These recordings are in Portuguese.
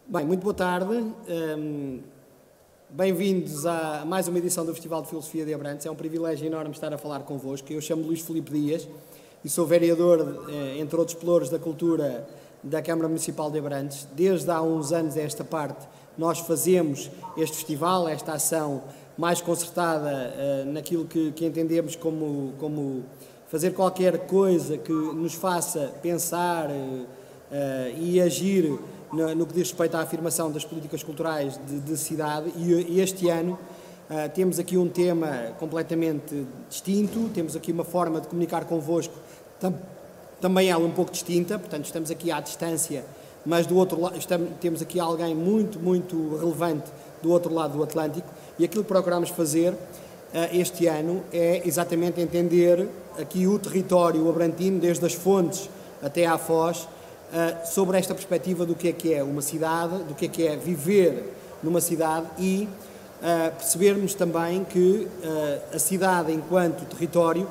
Bem, muito boa tarde. Bem-vindos a mais uma edição do Festival de Filosofia de Abrantes. É um privilégio enorme estar a falar convosco. Eu chamo-me Luís Filipe Dias e sou vereador, entre outros pelouros da cultura, da Câmara Municipal de Abrantes. Desde há uns anos a esta parte, nós fazemos este festival, esta ação mais concertada naquilo que entendemos como fazer qualquer coisa que nos faça pensar e agir no que diz respeito à afirmação das políticas culturais de cidade. E este ano temos aqui um tema completamente distinto, temos aqui uma forma de comunicar convosco também ela um pouco distinta, portanto estamos aqui à distância, mas do outro lado temos aqui alguém muito, muito relevante do outro lado do Atlântico, e aquilo que procuramos fazer este ano é exatamente entender aqui o território abrantino, desde as fontes até à foz, sobre esta perspectiva do que é uma cidade, do que é viver numa cidade e percebermos também que a cidade, enquanto território,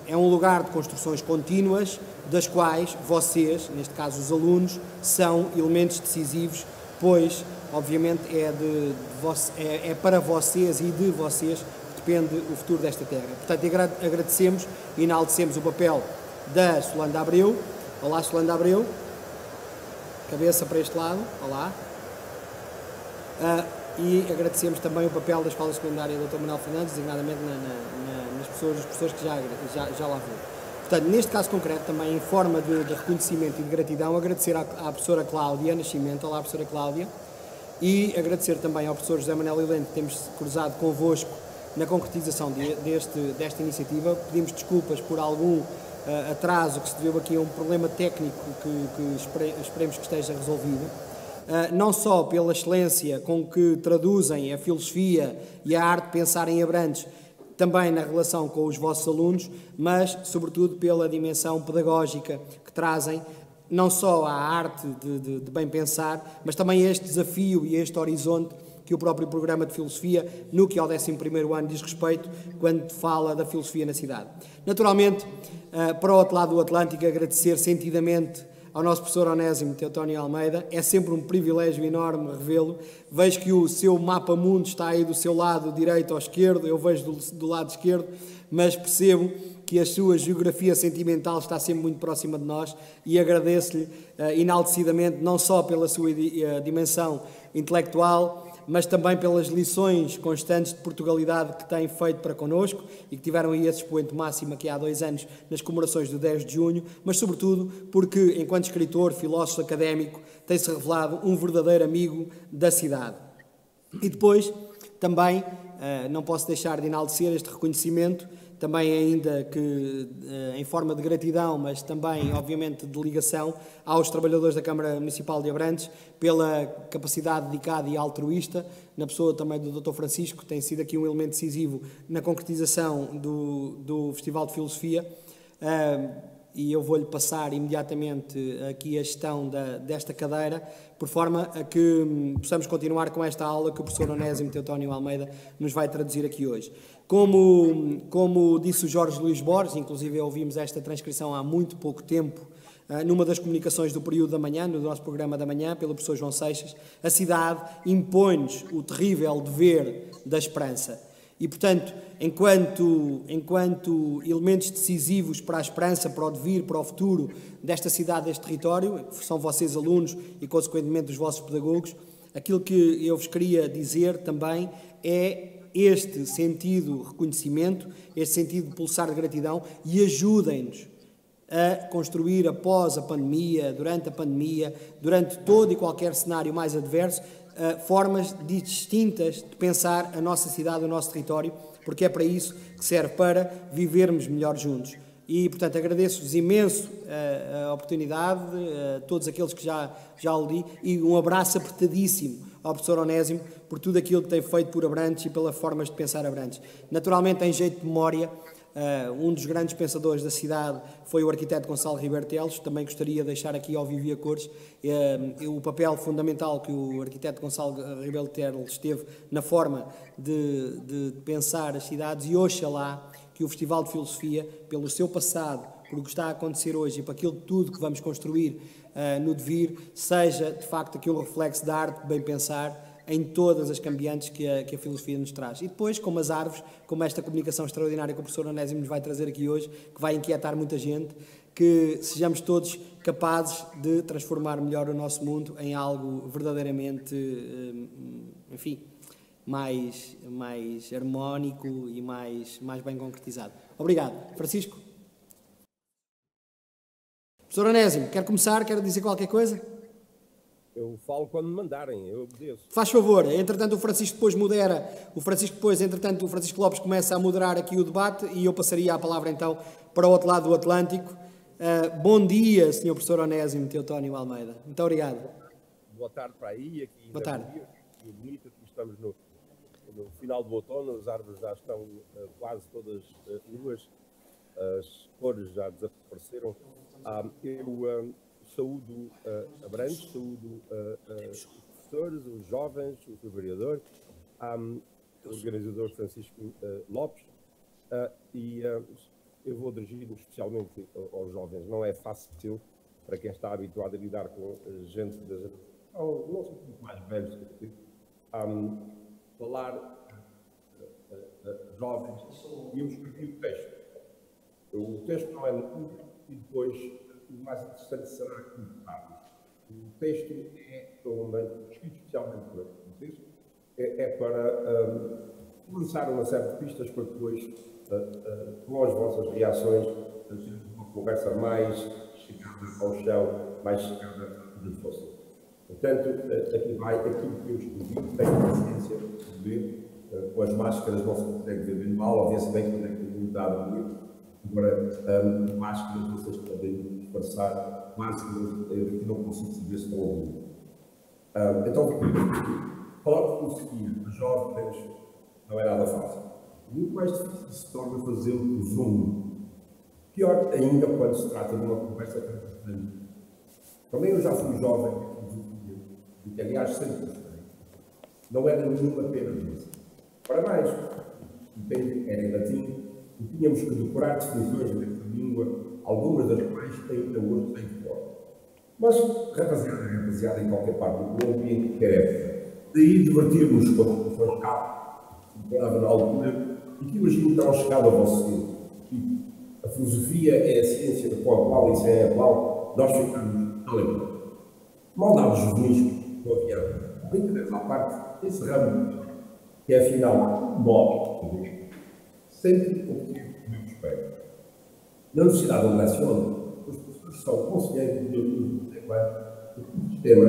é um lugar de construções contínuas, das quais vocês, neste caso os alunos, são elementos decisivos, pois, obviamente, é para vocês e de vocês que depende o futuro desta terra. Portanto, agradecemos e enaltecemos o papel da Solanda Abreu. Olá, Solanda Abreu. Cabeça para este lado. Olá. E agradecemos também o papel da Escola Secundária Dr. Manuel Fernandes, designadamente os professores que já lá foram. Portanto, neste caso concreto, também em forma de reconhecimento e de gratidão, agradecer à professora Cláudia Nascimento. Olá, professora Cláudia. E agradecer também ao professor José Manuel Heleno, que temos cruzado convosco na concretização desta iniciativa. Pedimos desculpas por algum atraso que se deveu aqui a um problema técnico que esperemos que esteja resolvido. Não só pela excelência com que traduzem a filosofia e a arte de pensar em Abrantes, também na relação com os vossos alunos, mas sobretudo pela dimensão pedagógica que trazem, não só à arte de bem pensar, mas também a este desafio e a este horizonte que o próprio programa de filosofia, no que ao 11º ano diz respeito, quando fala da filosofia na cidade. Naturalmente, para o outro lado do Atlântico, agradecer sentidamente ao nosso professor Onésimo Teotónio Almeida. É sempre um privilégio enorme revê-lo. Vejo que o seu mapa-mundo está aí do seu lado direito ou esquerdo, eu vejo do lado esquerdo, mas percebo que a sua geografia sentimental está sempre muito próxima de nós e agradeço-lhe enaltecidamente, não só pela sua dimensão intelectual, mas também pelas lições constantes de Portugalidade que tem feito para connosco e que tiveram aí esse expoente máximo aqui há 2 anos nas comemorações do 10 de junho, mas sobretudo porque, enquanto escritor, filósofo, académico, tem-se revelado um verdadeiro amigo da cidade. E depois, também, não posso deixar de enaltecer este reconhecimento, também ainda que em forma de gratidão, mas também, obviamente, de ligação aos trabalhadores da Câmara Municipal de Abrantes pela capacidade dedicada e altruísta, na pessoa também do Dr. Francisco, que tem sido aqui um elemento decisivo na concretização do Festival de Filosofia, e eu vou-lhe passar imediatamente aqui a gestão desta cadeira, por forma a que possamos continuar com esta aula que o professor Onésimo Teotónio Almeida nos vai traduzir aqui hoje. Como disse o Jorge Luís Borges, inclusive ouvimos esta transcrição há muito pouco tempo, numa das comunicações do período da manhã, no nosso programa da manhã, pelo professor João Seixas, a cidade impõe-nos o terrível dever da esperança. E, portanto, enquanto elementos decisivos para a esperança, para o devir, para o futuro desta cidade, deste território, que são vocês alunos e, consequentemente, os vossos pedagogos, aquilo que eu vos queria dizer também é este sentido de reconhecimento, este sentido de pulsar de gratidão, e ajudem-nos a construir após a pandemia, durante todo e qualquer cenário mais adverso, formas distintas de pensar a nossa cidade, o nosso território, porque é para isso que serve, para vivermos melhor juntos. E, portanto, agradeço-vos imenso a oportunidade, a todos aqueles que já o li, e um abraço apertadíssimo ao professor Onésimo por tudo aquilo que tem feito por Abrantes e pelas formas de pensar Abrantes. Naturalmente, em jeito de memória, um dos grandes pensadores da cidade foi o arquiteto Gonçalo Ribeiro Teles. Também gostaria de deixar aqui ao vivo e a cores o papel fundamental que o arquiteto Gonçalo Ribeiro Teles teve na forma de pensar as cidades, e oxalá que o Festival de Filosofia, pelo seu passado por o que está a acontecer hoje e para aquilo tudo que vamos construir no devir, seja de facto aquilo reflexo da arte de bem pensar em todas as cambiantes que a filosofia nos traz. E depois, como as árvores, como esta comunicação extraordinária que o professor Onésimo nos vai trazer aqui hoje, que vai inquietar muita gente, que sejamos todos capazes de transformar melhor o nosso mundo em algo verdadeiramente, enfim, mais harmónico e mais bem concretizado. Obrigado. Francisco? Professor Onésimo, quer começar? Quer dizer qualquer coisa? Eu falo quando me mandarem, eu obedeço. Faz favor. Entretanto, o Francisco depois modera. O Francisco Lopes começa a moderar aqui o debate e eu passaria a palavra então para o outro lado do Atlântico. Bom dia, Sr. Professor Onésimo Teotónio Almeida. Muito obrigado. Boa tarde para aí. Aqui boa tarde. E bonito, aqui estamos no final do outono, as árvores já estão quase todas nuas, as cores já desapareceram. Eu saúdo a Brandes, saúdo os professores, os jovens, o seu vereador, o organizador Francisco Lopes, e eu vou dirigir-me especialmente aos jovens. Não é fácil para quem está habituado a lidar com gente das não são muito mais velhos do que falar jovens, e eu escrevi o texto. O texto não é muito, e depois o mais interessante será que o texto é escrito especialmente para vocês, é para lançar uma série de pistas para depois, com as vossas reações, uma conversa mais chegada ao chão, mais chegada de vocês. Portanto, aqui vai aquilo que eu escrevi, tenho paciência de ver, com as máscaras não se consegue ver bem mal, ou vê-se bem quando é que o mundo está a dormir. Agora, máscaras vocês podem disfarçar, máscaras eu não consigo saber se estão a ouvir. Então, falar de filosofia a jovens não é nada fácil. Muito mais difícil se torna fazê-lo por Zoom. Pior ainda quando se trata de uma conversa tão importante. Também eu já fui jovem em filosofia, e que aliás sempre gostei. Não era nenhuma pena disso. Para mais, era em latim, e tínhamos que decorar definições desta língua, algumas das quais ainda hoje têm de fora. Mas, rapaziada em qualquer parte do mundo e em qualquer época. Daí divertirmos com a profissão que estava na altura e que imagino terão chegado a vocês. A filosofia é a ciência com a qual e sem a qual nós ficamos alegres. Maldados juvenis do avião, brincadeiras à parte, esse ramo, que é afinal nobre, sempre obteve o meu respeito. Na Universidade onde leciono, os professores são conselheiros de alunos do sistema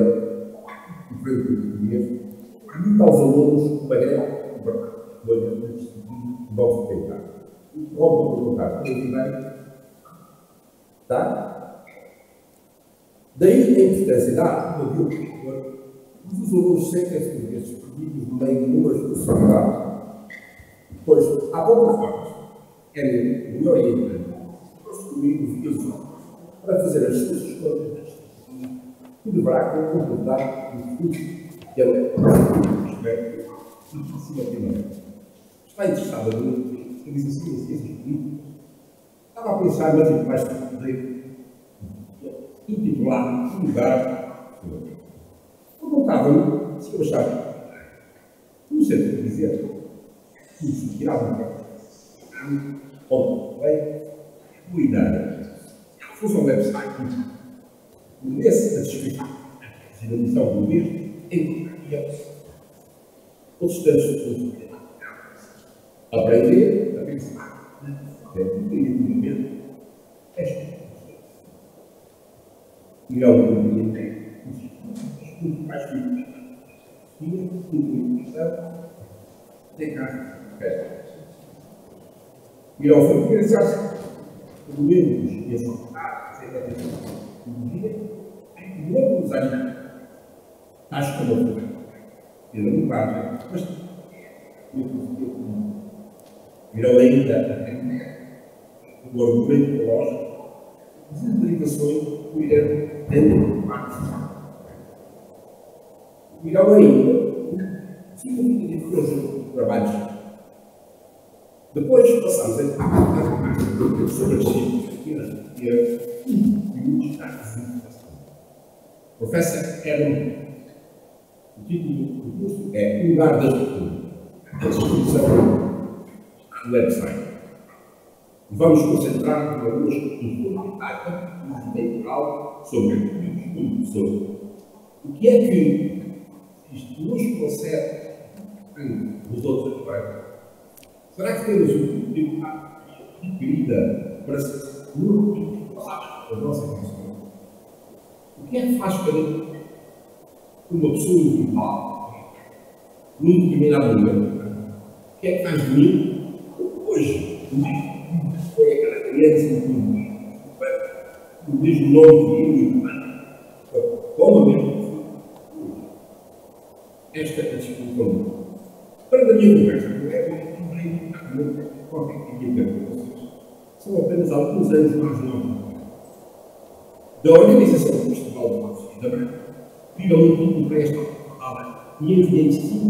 diferente do português, permite aos alunos uma grande liberdade de escolha no disciplina que vão frequentar. E vão perguntar, tem direito? Tá? Daí a importância da arte do professor, os alunos sentem-se por vezes perdidos no meio de inúmeras possibilidades. Pois, há poucas formas, é melhor ainda, construir vias para fazer as suas escolhas e deverá completar o curso que ele espera aproximadamente. Está interessado em ciências políticas? Estava a pensar no tipo mais poder intitular um lugar. Perguntava-me se eu achava, não sei o que dizer, isso tirava um ponto bem, cuidar. Se fosse um website, nessa descrição e na missão do mesmo, encontraria outros tantos de aprender a pensar, definitivamente, esta e ao compreender muito mais difíceis. De cá, e ao familiarizar-se com menos e as vontades e a tecnologia, em outros anos, acho que não foi. Pela linguagem, mas virou ainda a aprender o argumento lógico, as derivações do irão dentro do marco. Virou ainda significativos trabalhos. Depois passamos a sobre as ciências e Professor Adam, o título do curso é O Lugar das Culturas. A descrição está no website. Vamos concentrar no valores fundamentais do temporal sobre o professor. O que é que isto nos concede dos outros aspectos? Será que temos um tipo de querida para ser muito responsável pela nossa função? O que é que faz cada uma pessoa individual num determinado momento? O que é que faz de mim hoje? Foi aquela criança o mesmo nome que eu, como a mesma esta é a discussão. Para a minha conversa, qualquer que diga para vocês, são apenas alguns anos mais novos. Da organização do Festival de Arte da Branca, viram um título para esta palavra e evidentemente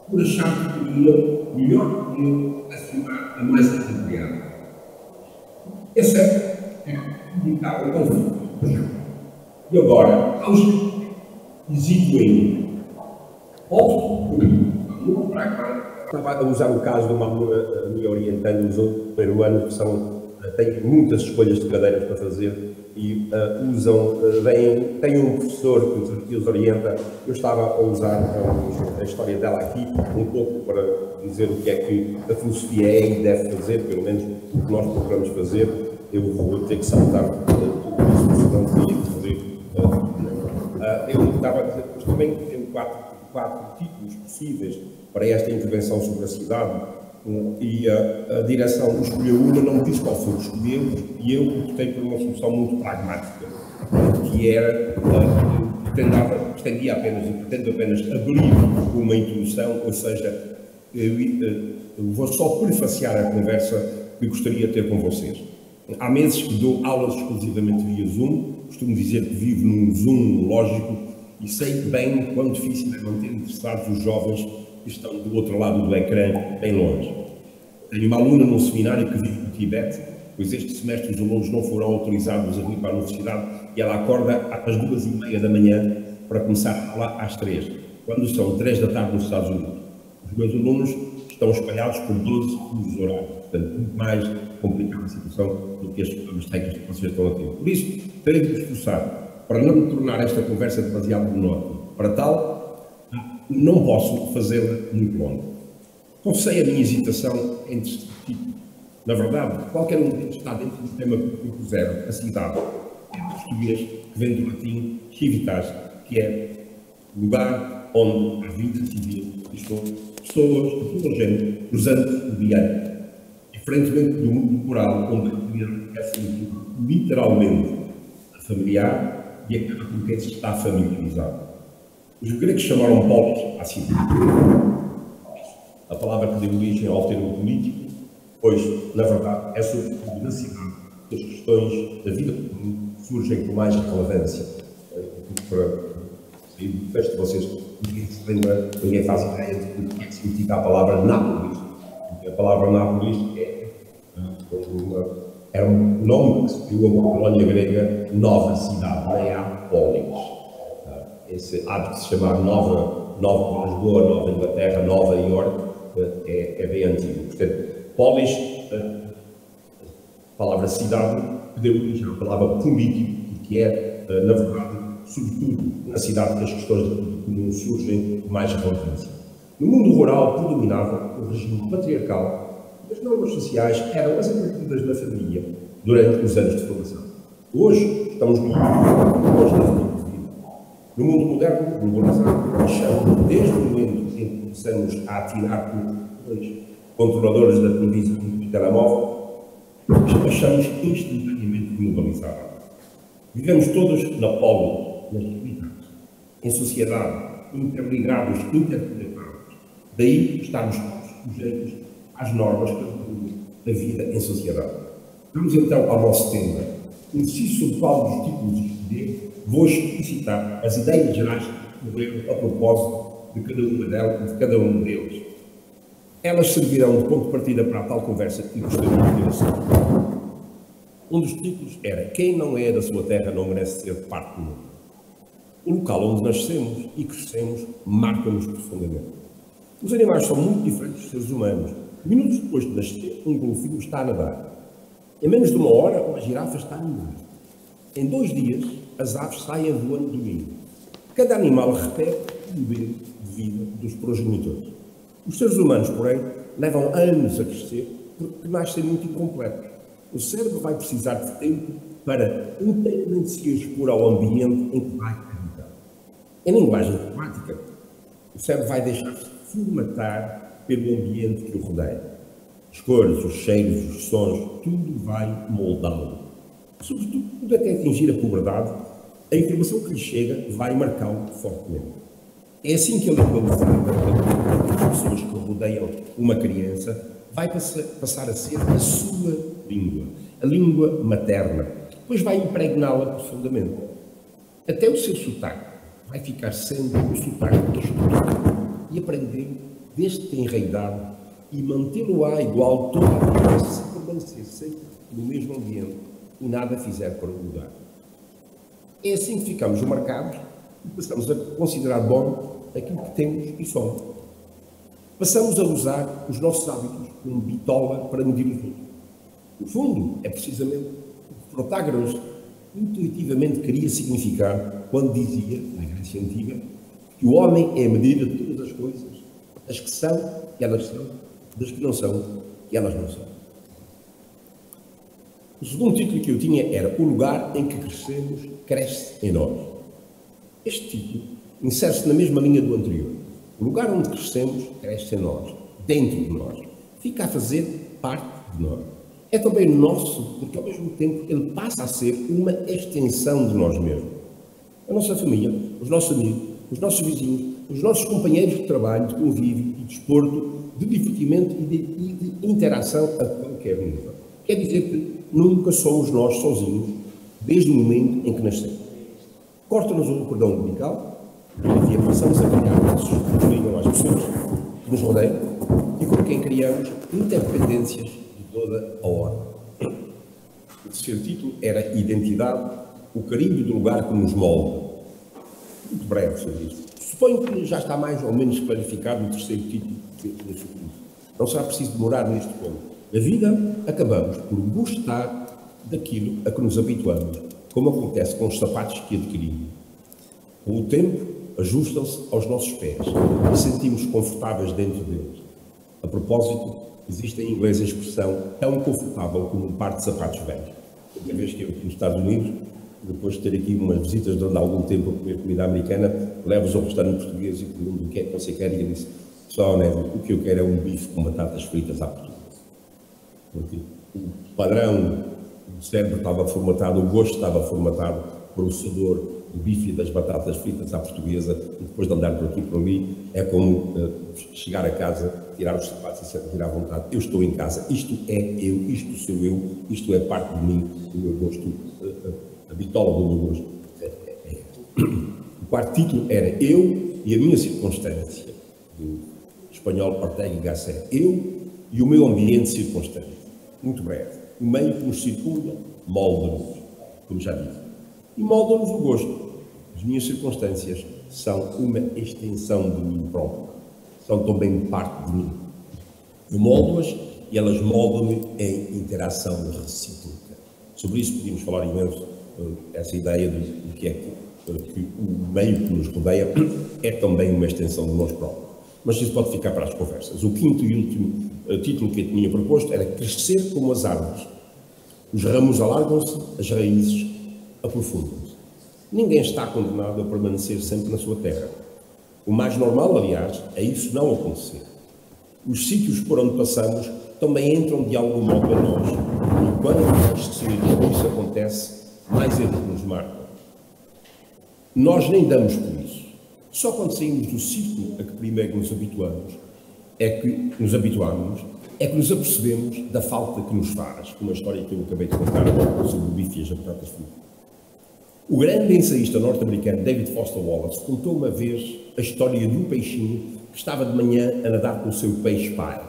por achar que podia melhor que eu afirmar a mais apropriada. É certo, é indicar o conflito. E agora, aos hesito ainda. Opto por muito pragmático. Estava a usar o caso de uma aluna me orientando no primeiro ano, que têm muitas escolhas de cadeiras para fazer e têm um professor que os orienta. Eu estava a usar a história dela aqui um pouco para dizer o que é que a filosofia é e deve fazer, pelo menos o que nós procuramos fazer. Eu vou ter que saltar tudo isso, senão teria que fazer. Eu estava a dizer que também tenho quatro títulos possíveis para esta intervenção sobre a cidade e a direção escolheu uma, não me disse qual foi o que escolheu e eu optei por uma solução muito pragmática, que era pretendo apenas abrir uma introdução, ou seja, eu vou só prefaciar a conversa que gostaria de ter com vocês. Há meses que dou aulas exclusivamente via Zoom, costumo dizer que vivo num Zoom lógico e sei bem quão difícil é manter interessados os jovens que estão do outro lado do ecrã, bem longe. Tenho uma aluna num seminário que vive no Tibete, pois este semestre os alunos não foram autorizados a vir para a universidade e ela acorda às 2h30 da manhã para começar a aula às 3h, quando são 3 da tarde nos Estados Unidos. Os meus alunos estão espalhados por 12 fusos horários, portanto, muito mais complicada a situação do que as problemas técnicos que vocês estão a ter. Por isso, terei de me esforçar para não tornar esta conversa demasiado monótona. Para tal, não posso fazê-la muito longa. Confessei a minha hesitação entre este tipo. Na verdade, qualquer um deles está dentro do tema que propuseram, a cidade. É um português que vem do latim civitas, que é lugar onde a vida civil, isto é, pessoas de todo o género, cruzando o diário. Diferentemente do mundo moral, onde a comunidade é sentido literalmente a familiar e acaba com quem se está familiarizado. Os gregos chamaram polis à cidade. A palavra que deu origem ao termo político, pois, na verdade, é sobretudo na cidade que as questões da vida comum surgem com mais relevância. Para sair do texto de vocês, ninguém se lembra, ninguém faz ideia de o que significa a palavra Nápoles. A palavra Nápoles era um nome que se criou a uma colónia grega, nova cidade, Neápolis. Esse hábito de se chamar Nova Lisboa, Nova Inglaterra, Nova Iorque, é bem antigo. Portanto, polis, a palavra cidade, que deu origem à palavra político, que é, na verdade, sobretudo na cidade que as questões de comum surgem com mais relevância. No mundo rural predominava o regime patriarcal e as normas sociais eram as atribuídas na família durante os anos de formação. Hoje estamos no mundo moderno, globalizado, achamos, desde o momento em que começamos a atinar por controladores da televisão e do telemóvel, achamos instantaneamente globalizados. Vivemos todos na poli, nas cidades, em sociedade, interligados, interconectados. Daí estarmos todos sujeitos às normas da vida em sociedade. Vamos então ao nosso tema. Inciso sobre qual dos títulos escolher, vou explicitar as ideias gerais que governo a propósito de cada um deles. Elas servirão de ponto de partida para a tal conversa que gostaria de ter a seguir. Um dos títulos era: quem não é da sua terra não merece ser parte do mundo. O local onde nascemos e crescemos marca-nos profundamente. Os animais são muito diferentes dos seres humanos. Minutos depois de nascer, um golfinho está a nadar. Em menos de uma hora, uma girafa está a andar. Em 2 dias, as aves saem voando do ninho. Cada animal repete o modelo de vida dos progenitores. Os seres humanos, porém, levam anos a crescer porque nascem muito incompletos. O cérebro vai precisar de tempo para inteiramente se expor ao ambiente em que vai habitar. Em linguagem prática, o cérebro vai deixar-se formatar pelo ambiente que o rodeia. As cores, os cheiros, os sons, tudo vai moldá-lo. Sobretudo até atingir a puberdade, a informação que lhe chega vai marcá-lo fortemente. É assim que a língua das pessoas que rodeiam uma criança vai passar a ser a sua língua, a língua materna, depois vai impregná-la profundamente. Até o seu sotaque vai ficar sendo o sotaque que escuta e aprender desde que tem idade e mantê-lo-á igual toda a vida se permanecer sempre no mesmo ambiente e nada fizer para mudar. É assim que ficamos marcados e passamos a considerar bom aquilo que temos e somos. Passamos a usar os nossos hábitos como bitola para medir os outros. No fundo, é precisamente o que Protágoras intuitivamente queria significar quando dizia, na Grécia Antiga, que o homem é a medida de todas as coisas, as que são, que elas são, das que não são, que elas não são. O segundo título que eu tinha era O lugar em que crescemos cresce em nós. Este título insere-se na mesma linha do anterior. O lugar onde crescemos cresce em nós, dentro de nós. Fica a fazer parte de nós. É também nosso, porque ao mesmo tempo ele passa a ser uma extensão de nós mesmos. A nossa família, os nossos amigos, os nossos vizinhos, os nossos companheiros de trabalho, de convívio e de desporto, de divertimento e de interação a qualquer nível. Quer dizer que nunca somos nós sozinhos, desde o momento em que nascemos. Corta-nos o cordão umbilical, e passamos a criar laços que nos ligam às pessoas que nos rodeiam e com quem criamos interdependências de toda a ordem. O terceiro título era Identidade, o carimbo do lugar que nos molda. Muito breve sobre isso. Suponho que já está mais ou menos clarificado o terceiro título que eu tinha sobre isso. Não será preciso demorar neste ponto. Na vida, acabamos por gostar daquilo a que nos habituamos, como acontece com os sapatos que adquirimos. Com o tempo, ajustam-se aos nossos pés e sentimos confortáveis dentro deles. A propósito, existe em inglês a expressão tão confortável como um par de sapatos velhos. Cada vez que eu, nos Estados Unidos, depois de ter aqui umas visitas durante algum tempo a comer comida americana, levo-os ao restaurante português e pergunto o que é que você quer, e ele disse: só, Nédio, o que eu quero é um bife com batatas fritas à portuguesa. Porque o padrão do cérebro estava formatado, o gosto estava formatado por o sabor do bife e das batatas fritas à portuguesa, e depois de andar por aqui e por ali, é como chegar a casa, tirar os sapatos e se sentir à vontade. Eu estou em casa, isto é eu, isto sou eu, isto é parte de mim, o meu gosto, a bitola do meu gosto. O quarto título era Eu e a Minha Circunstância, do espanhol Ortega y Gasset. Eu e o meu ambiente circunstante. Muito breve. O meio que nos circunda molda-nos, como já disse. E molda-nos o gosto. As minhas circunstâncias são uma extensão de mim próprio. São também parte de mim. Eu moldo-as e elas moldam-me em interação recíproca. Sobre isso podíamos falar imenso, essa ideia do que é que o meio que nos rodeia é também uma extensão de nós próprios. Mas isso pode ficar para as conversas. O quinto e último título que eu tinha proposto era Crescer como as árvores. Os ramos alargam-se, as raízes aprofundam-se. Ninguém está condenado a permanecer sempre na sua terra. O mais normal, aliás, é isso não acontecer. Os sítios por onde passamos também entram de algum modo em nós. E quando mais isso acontece, mais eles nos marcam. Nós nem damos por isso. Só quando saímos do ciclo a que primeiro nos habituamos, é que nos apercebemos da falta que nos faz, como a história que eu acabei de contar sobre o bife e as batatas fritas. O grande ensaísta norte-americano David Foster Wallace contou uma vez a história de um peixinho que estava de manhã a nadar com o seu peixe-pai.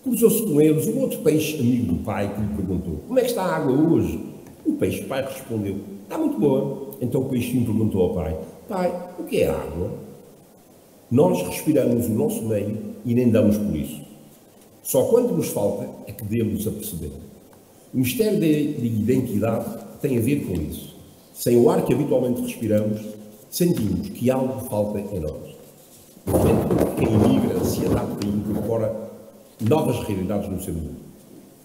Cruzou-se com eles um outro peixe amigo do pai que lhe perguntou: como é que está a água hoje? O peixe-pai respondeu: está muito boa. Então o peixinho perguntou ao pai: pai, o que é água? Nós respiramos o nosso meio e nem damos por isso. Só quando nos falta é que devemos a perceber. O mistério de identidade tem a ver com isso. Sem o ar que habitualmente respiramos, sentimos que algo falta em nós. Portanto, quem emigra se adapta e incorpora novas realidades no seu mundo.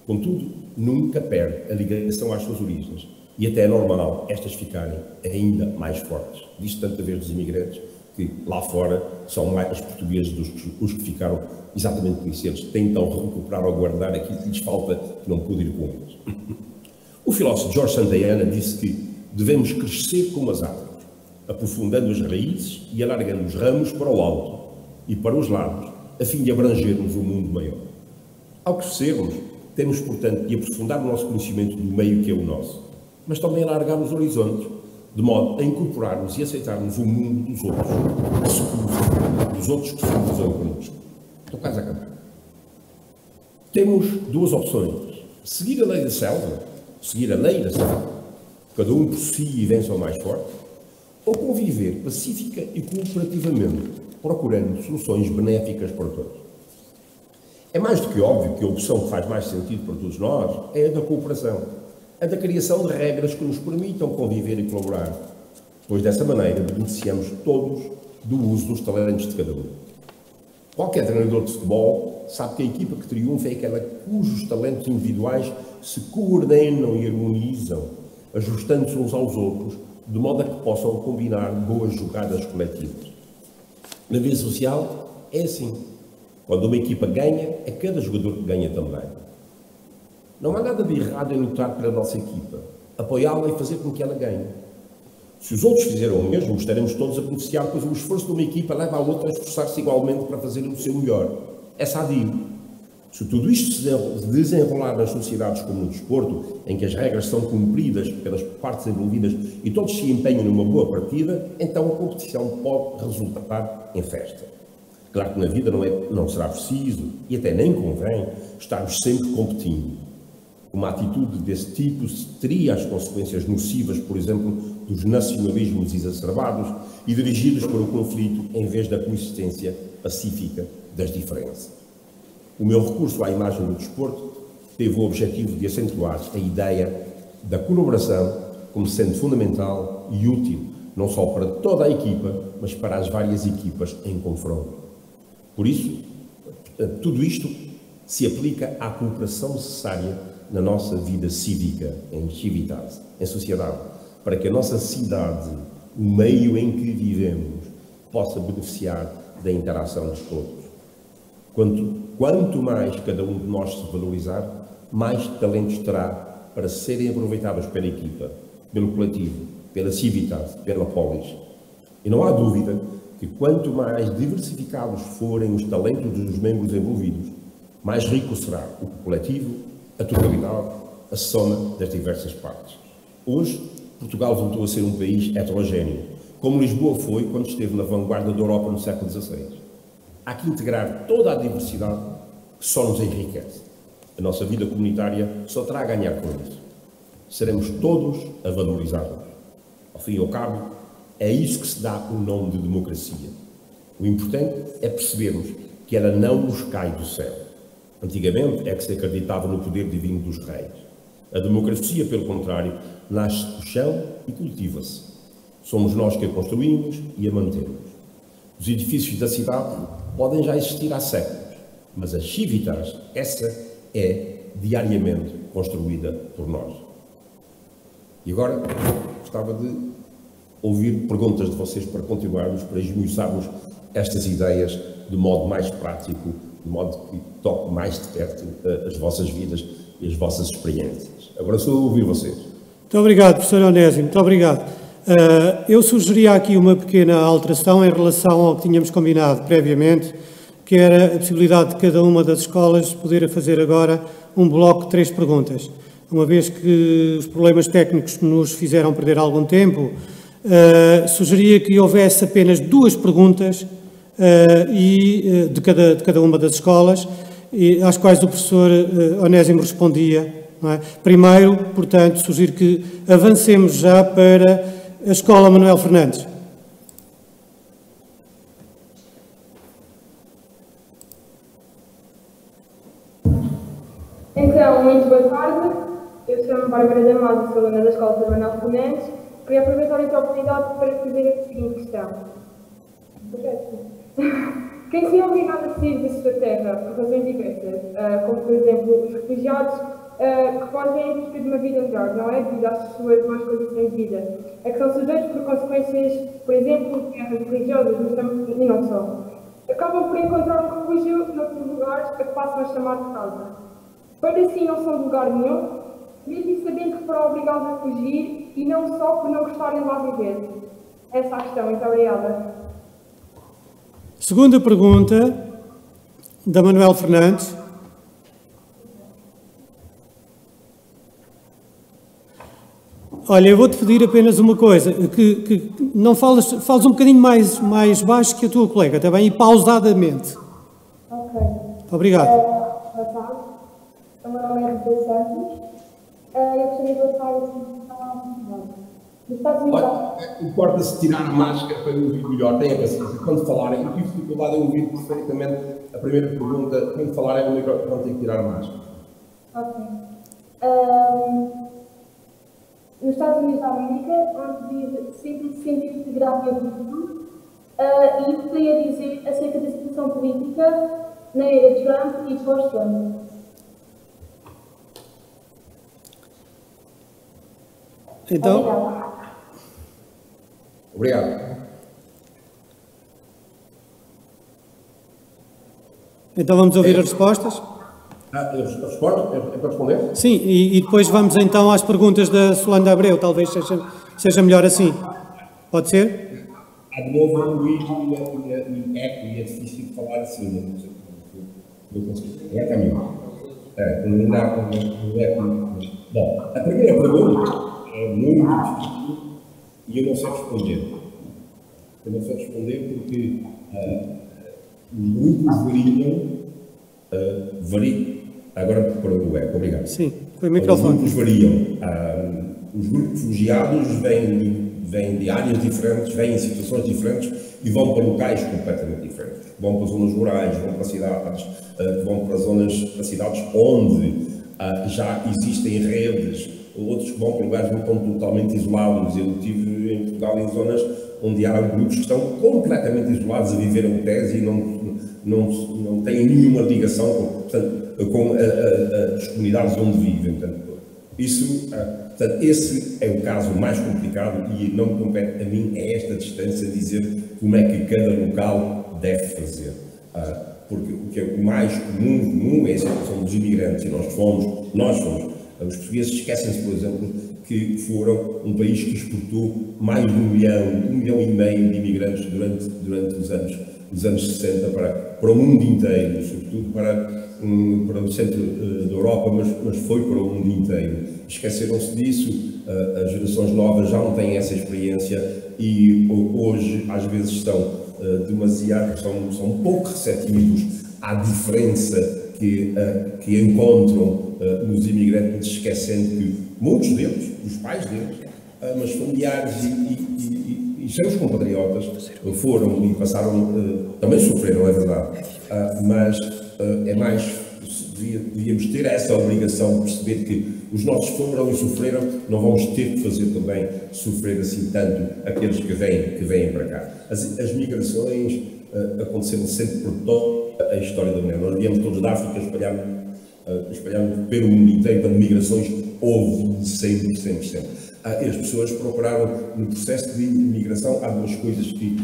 Contudo, nunca perde a ligação às suas origens e até é normal estas ficarem ainda mais fortes. Diz tanta vez dos imigrantes que lá fora são mais portugueses dos os que ficaram exatamente por isso. Eles tentam recuperar ou guardar aquilo que lhes falta, que não pôde ir com eles. O filósofo George Santayana disse que devemos crescer como as árvores, aprofundando as raízes e alargando os ramos para o alto e para os lados, a fim de abrangermos um mundo maior. Ao crescermos, temos, portanto, de aprofundar o nosso conhecimento do meio que é o nosso, mas também alargar os horizontes, de modo a incorporarmos e aceitarmos o mundo dos outros, que se cruzam, dos outros que se cruzam connosco. Estou quase a acabar. Temos duas opções: seguir a lei da selva, seguir a lei da selva, cada um por si e vence ao mais forte, ou conviver pacífica e cooperativamente, procurando soluções benéficas para todos. É mais do que óbvio que a opção que faz mais sentido para todos nós é a da cooperação, a da criação de regras que nos permitam conviver e colaborar, pois dessa maneira beneficiamos todos do uso dos talentos de cada um. Qualquer treinador de futebol sabe que a equipa que triunfa é aquela cujos talentos individuais se coordenam e harmonizam, ajustando-se uns aos outros, de modo a que possam combinar boas jogadas coletivas. Na vida social é assim. Quando uma equipa ganha, é cada jogador que ganha também. Não há nada de errado em lutar pela nossa equipa, apoiá-la e fazer com que ela ganhe. Se os outros fizeram o mesmo, estaremos todos a beneficiar, pois o esforço de uma equipa leva a outra a esforçar-se igualmente para fazer o seu melhor. É sadio. Se tudo isto se desenrolar nas sociedades como no desporto, em que as regras são cumpridas pelas partes envolvidas e todos se empenham numa boa partida, então a competição pode resultar em festa. Claro que na vida não será preciso, e até nem convém, estarmos sempre competindo. Uma atitude desse tipo teria as consequências nocivas, por exemplo, dos nacionalismos exacerbados e dirigidos para o conflito em vez da coexistência pacífica das diferenças. O meu recurso à imagem do desporto teve o objetivo de acentuar a ideia da colaboração como sendo fundamental e útil, não só para toda a equipa, mas para as várias equipas em confronto. Por isso, tudo isto se aplica à cooperação necessária na nossa vida cívica, em civitas, em sociedade, para que a nossa cidade, o meio em que vivemos, possa beneficiar da interação de todos. Quanto mais cada um de nós se valorizar, mais talentos terá para serem aproveitados pela equipa, pelo coletivo, pela civitas, pela polis. E não há dúvida que quanto mais diversificados forem os talentos dos membros envolvidos, mais rico será o coletivo, a totalidade, a soma das diversas partes. Hoje, Portugal voltou a ser um país heterogéneo, como Lisboa foi quando esteve na vanguarda da Europa no século XVI. Há que integrar toda a diversidade que só nos enriquece. A nossa vida comunitária só terá a ganhar com isso. Seremos todos a valorizá-los. Ao fim e ao cabo, é isso que se dá o nome de democracia. O importante é percebermos que ela não nos cai do céu. Antigamente é que se acreditava no poder divino dos reis. A democracia, pelo contrário, nasce do chão e cultiva-se. Somos nós que a construímos e a mantemos. Os edifícios da cidade podem já existir há séculos, mas a civitas, essa é diariamente construída por nós. E agora gostava de ouvir perguntas de vocês para continuarmos, para esmiuçarmos estas ideias de modo mais prático, de modo que toque mais de perto as vossas vidas e as vossas experiências. Agora sou a ouvir vocês. Muito obrigado, professor Onésimo, muito obrigado. Eu sugeria aqui uma pequena alteração em relação ao que tínhamos combinado previamente, que era a possibilidade de cada uma das escolas poder fazer agora um bloco de 3 perguntas. Uma vez que os problemas técnicos nos fizeram perder algum tempo, sugeria que houvesse apenas 2 perguntas de cada uma das escolas, às quais o professor Onésimo respondia. Não é? Primeiro, portanto, sugiro que avancemos já para a Escola Manuel Fernandes. Então, muito boa tarde. Eu chamo-me Bárbara Damásio, sou aluna da Escola de Manuel Fernandes. Queria aproveitar esta oportunidade para fazer a seguinte questão. Quem se é obrigado a sair da sua terra por razões diversas, como por exemplo os refugiados que fogem em busca de uma vida melhor, não é? Devido às suas más condições de vida, é que são sujeitos por consequências, por exemplo, de guerras religiosas, mas também, e não só. Acabam por encontrar um refúgio noutros lugares a que passam a chamar de casa. Para si não são de lugar nenhum, mesmo sabendo que foram obrigados a fugir e não só por não gostarem de lá viver. Essa é a questão. Muito obrigada. Segunda pergunta, da Manuel Fernandes. Olha, eu vou-te pedir apenas uma coisa, que não fales um bocadinho mais baixo que a tua colega, está bem? E pausadamente. Ok. Obrigado. Boa tarde. O meu nome é José Santos. Eu gostaria de voltar a situação nos Estados Unidos. Importa-se tirar a máscara para eu ouvir melhor, tenha paciência. Quando falarem, eu tive dificuldade em ouvir perfeitamente a primeira pergunta. Quando falarem no microfone, tem que tirar a máscara. Ok. Nos Estados Unidos da América, onde vive 160 graus de altitude, e o que tem a dizer acerca da situação política na era Trump e pós-Trump? Então, Obrigado. então vamos ouvir as respostas? A resposta é para responder? Sim, e depois vamos então às perguntas da Solanda Abreu, talvez seja melhor assim. Pode ser? Há de novo um ruído e eco, e é difícil de falar assim. Não consigo. É caminho. Não é. Bom, a primeira pergunta é muito difícil e eu não sei responder. Eu não sei responder porque os grupos variam. Agora para o eco, obrigado. Sim, foi o microfone. Os grupos variam. Os grupos refugiados vêm de áreas diferentes, vêm em situações diferentes e vão para locais completamente diferentes. Vão para zonas rurais, vão para cidades, vão para cidades onde já existem redes, outros que vão para lugares que estão totalmente isolados. Eu estive em Portugal em zonas onde há grupos que estão completamente isolados a viver a tese e não têm nenhuma ligação com as comunidades onde vivem. Portanto, esse é o caso mais complicado e não me compete a mim, a esta distância, dizer como é que cada local deve fazer. Porque o que é o mais comum é a situação dos imigrantes, e nós fomos. Os portugueses esquecem-se, por exemplo, que foram um país que exportou mais de 1 milhão e meio de imigrantes durante os anos 60 para o mundo inteiro, sobretudo para o centro da Europa, mas foi para o mundo inteiro. Esqueceram-se disso, as gerações novas já não têm essa experiência e hoje às vezes são pouco receptivos à diferença que encontram nos imigrantes, esquecendo que muitos deles, os pais deles, mas familiares e seus compatriotas foram e passaram, também sofreram, é verdade, mas é mais, devíamos ter essa obrigação de perceber que os nossos foram e sofreram, não vamos ter que fazer também sofrer assim tanto aqueles que vêm para cá. As migrações aconteceram sempre por toda a história da humanidade. Nós viemos todos da África, espalhámos pelo mundo inteiro, para migrações houve sempre. E as pessoas procuraram, no processo de migração, há duas coisas que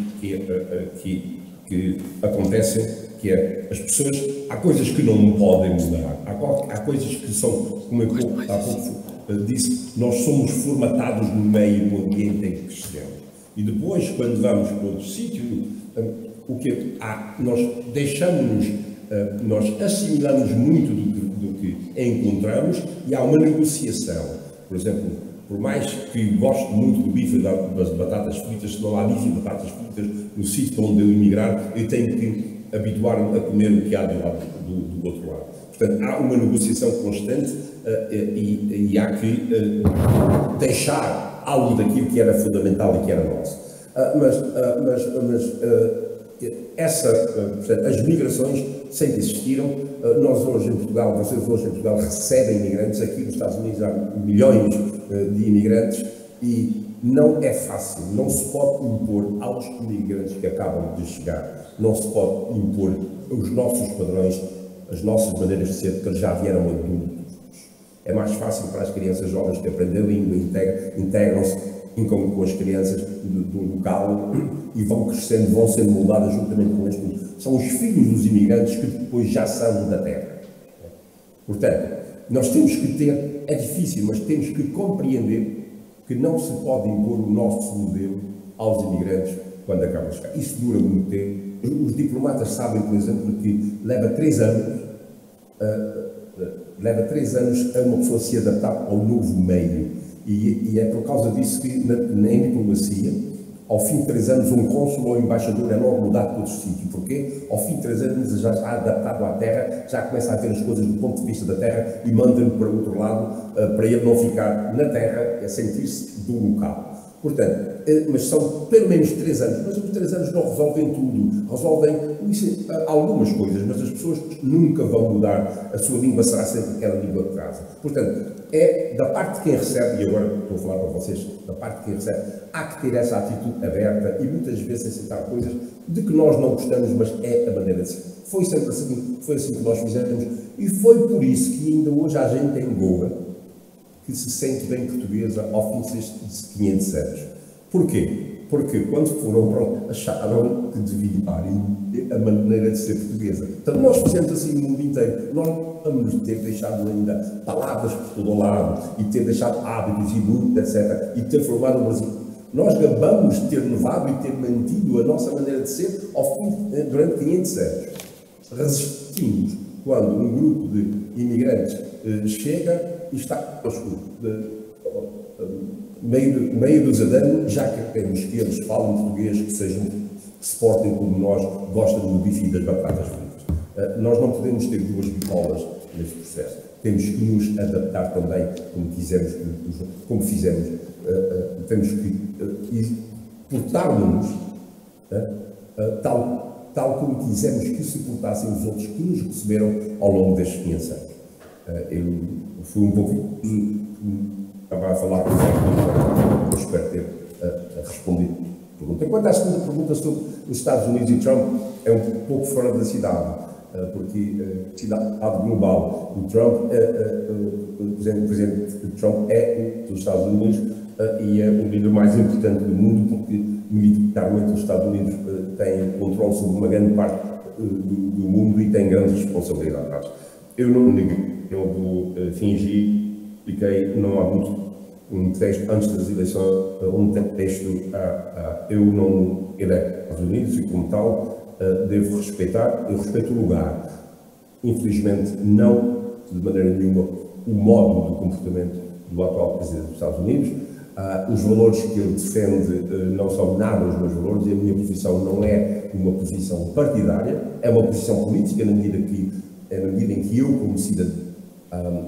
acontecem, que é, as pessoas, há coisas que não podem mudar, há coisas que são, como eu há pouco disse, nós somos formatados no meio, no ambiente em que crescemos. E depois, quando vamos para outro sítio, nós nós assimilamos muito do que encontramos e há uma negociação. Por exemplo, por mais que goste muito do bife e das batatas fritas, se não há bife e batatas fritas no sítio onde eu emigrar, eu tenho que habituar-me a comer o que há do lado do outro lado. Portanto, há uma negociação constante e há que deixar algo daquilo que era fundamental e que era nosso. Portanto, as migrações sempre existiram, nós hoje em Portugal, vocês hoje em Portugal recebem imigrantes, aqui nos Estados Unidos há milhões de imigrantes e não é fácil, não se pode impor aos imigrantes que acabam de chegar, não se pode impor os nossos padrões, as nossas maneiras de ser, porque eles já vieram adultos. É mais fácil para as crianças jovens que aprendem a língua, integram-se com as crianças do local e vão crescendo, vão sendo moldadas juntamente com eles. São os filhos dos imigrantes que depois já são da terra. Portanto, nós temos que ter, é difícil, mas temos que compreender que não se pode impor o nosso modelo aos imigrantes quando acabam de chegar. Isso dura muito tempo. Os diplomatas sabem, por exemplo, que leva 3 anos a uma pessoa se adaptar ao novo meio. E é por causa disso que, em diplomacia, ao fim de 3 anos, um cônsul ou embaixador é logo mudado para outro sítio. Porquê? Ao fim de 3 anos já está adaptado à terra, já começa a ver as coisas do ponto de vista da terra e manda-no para outro lado, para ele não ficar na terra, a sentir-se do local. Portanto, mas são pelo menos 3 anos, mas os 3 anos não resolvem tudo, resolvem algumas coisas, mas as pessoas nunca vão mudar, a sua língua será sempre aquela língua de casa. Portanto, é da parte de quem recebe, e agora estou a falar para vocês, da parte de quem recebe, há que ter essa atitude aberta e muitas vezes aceitar coisas de que nós não gostamos, mas é a maneira de ser. Foi sempre assim, foi assim que nós fizemos, e foi por isso que ainda hoje há gente em Goa que se sente bem portuguesa ao fim de 500 anos. Porquê? Porque quando foram acharam que deviam a maneira de ser portuguesa. Então nós fizemos assim no mundo inteiro. Nós vamos ter deixado ainda palavras por todo o lado e ter deixado hábitos e luta, etc. E ter formado o Brasil. Nós gabamos de ter levado e ter mantido a nossa maneira de ser durante 500 anos. Resistimos quando um grupo de imigrantes chega e está meio dos anos, já queremos que eles falem português, que se portem como nós, gostam do bife e das batatas fritas. Nós não podemos ter duas bipolas neste processo. Temos que nos adaptar também, como fizemos. Temos que portarmos tal como quisemos que se portassem os outros que nos receberam ao longo destes 500 anos. Eu fui um pouco... Estava a falar com o eu espero ter respondido a pergunta. Quanto à segunda pergunta sobre os Estados Unidos e Trump, é um pouco fora da cidade, porque cidade global, o Trump, o presidente Trump é dos Estados Unidos e é o líder mais importante do mundo, porque militarmente os Estados Unidos têm controle sobre uma grande parte do mundo e têm grandes responsabilidades. Eu não neguei, eu fingi, expliquei, não há muito, um texto antes das eleições, um texto, ele é dos Estados Unidos e como tal devo respeitar, eu respeito o lugar. Infelizmente não, de maneira nenhuma, o modo de comportamento do atual Presidente dos Estados Unidos. Os valores que ele defende não são nada os meus valores e a minha posição não é uma posição partidária, é uma posição política na medida em que eu, como cidadão,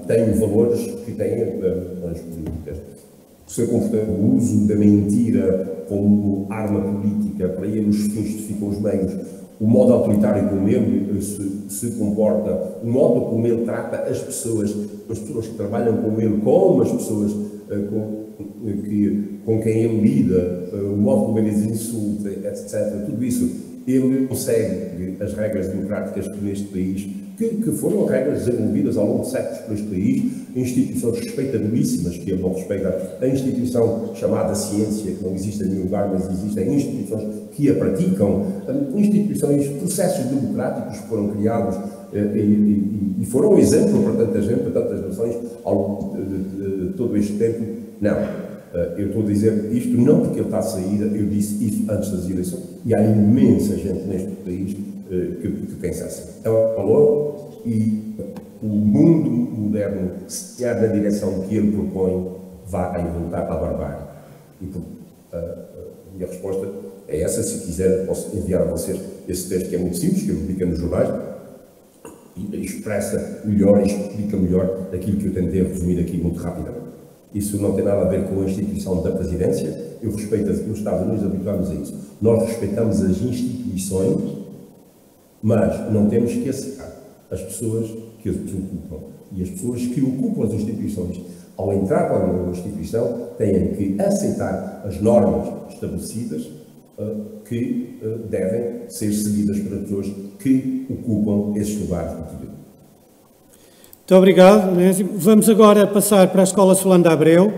tenho valores que têm as políticas. O seu comportamento, o uso da mentira como arma política, para ele os fins justificam os meios, o modo autoritário como ele se comporta, o modo como ele trata as pessoas que trabalham com ele, como as pessoas com quem ele lida, o modo como ele as insulta, etc. Tudo isso, ele consegue as regras democráticas neste país, que foram regras desenvolvidas ao longo de séculos por este país, instituições respeitabilíssimas que ele não respeita, a instituição chamada ciência, que não existe em nenhum lugar, mas existem instituições que a praticam, instituições, processos democráticos que foram criados e foram um exemplo para tanta gente, para tantas nações, ao longo de todo este tempo. Não, eu estou a dizer isto não porque ele está a sair, eu disse isso antes das eleições, e há imensa gente neste país que pensa assim. É um valor e o mundo moderno, se quer na direção que ele propõe, vai voltar à barbárie. E a minha resposta é essa. Se quiser, posso enviar a vocês esse texto que é muito simples, que eu publico nos jornais, e expressa melhor e explica melhor aquilo que eu tentei resumir aqui muito rapidamente. Isso não tem nada a ver com a instituição da presidência. Eu respeito, nos Estados Unidos habituamos a isso. Nós respeitamos as instituições, mas não temos que aceitar as pessoas que as ocupam. E as pessoas que ocupam as instituições, ao entrar para uma instituição, têm que aceitar as normas estabelecidas que devem ser seguidas pelas pessoas que ocupam esses lugares de poder. Muito obrigado, Onésimo. Vamos agora passar para a Escola Solano de Abreu